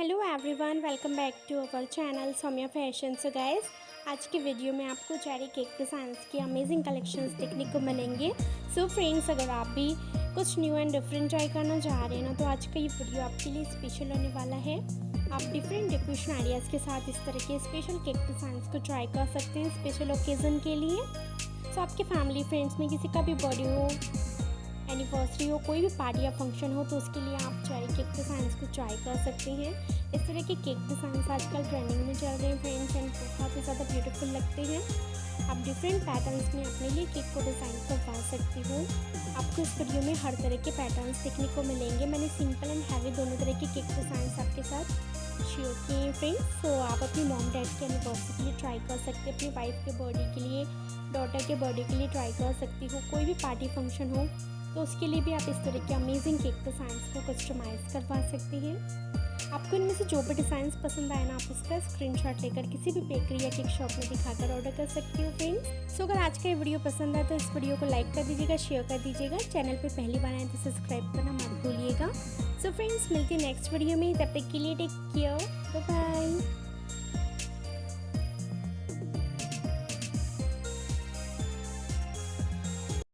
Hello everyone, welcome back to our channel Saumya fashion. So guys, आज के video में आपको चेरी केक डिज़ाइंस की अमेजिंग कलेक्शंस देखने को मिलेंगे। सो फ्रेंड्स, अगर आप भी कुछ न्यू एंड डिफरेंट ट्राई करना चाह रहे हैं ना, तो आज का ये वीडियो आपके लिए स्पेशल होने वाला है। आप डिफरेंट डेकोरेशन आइडियाज़ के साथ इस तरह के स्पेशल केक डिज़ाइंस को ट्राई कर सकते हैं स्पेशल ओकेज़न के लिए। सो आपके फैमिली फ्रेंड्स में किसी का भी बर्थडे हो, एनिवर्सरी हो, कोई भी पार्टी या फंक्शन हो, तो उसके लिए आप चेरी केक डिज़ाइंस को ट्राई कर सकते हैं। इस तरह के केक डिज़ाइंस आजकल ट्रेंडिंग में चल रहे हैं फ्रेंड्स, एंड बहुत ही ज़्यादा ब्यूटीफुल लगते हैं। आप डिफरेंट पैटर्न्स में अपने लिए केक को डिज़ाइन करवा सकती हो। आपको इस वीडियो में हर तरह के पैटर्न्स देखने को मिलेंगे। मैंने सिंपल एंड हैवी दोनों तरह के केक डिज़ाइंस आपके साथ शेयर किए हैं फ्रेंड्स। सो आप अपनी मॉम डैड के एनिवर्सरी के लिए ट्राई कर सकते हैं, अपनी वाइफ के बर्थडे के लिए, डॉटर के बर्थडे के लिए ट्राई कर सकती हो। कोई भी पार्टी फंक्शन हो तो उसके लिए भी आप इस तरह के अमेजिंग केक डिज़ाइंस को कस्टमाइज़ करवा सकते हैं। आपको इनमें से जो भी डिज़ाइंस पसंद आए ना, आप उसका स्क्रीनशॉट लेकर किसी भी बेकरी या केक शॉप में दिखाकर ऑर्डर कर सकती हो फ्रेंड्स। सो अगर आज का ये वीडियो पसंद आए तो इस वीडियो को लाइक कर दीजिएगा, शेयर कर दीजिएगा। चैनल पर पहली बार आए तो सब्सक्राइब करना मत भूलिएगा। सो फ्रेंड्स, मिलती है नेक्स्ट वीडियो में। तब तक के लिए टेक केयर, बाय बाय।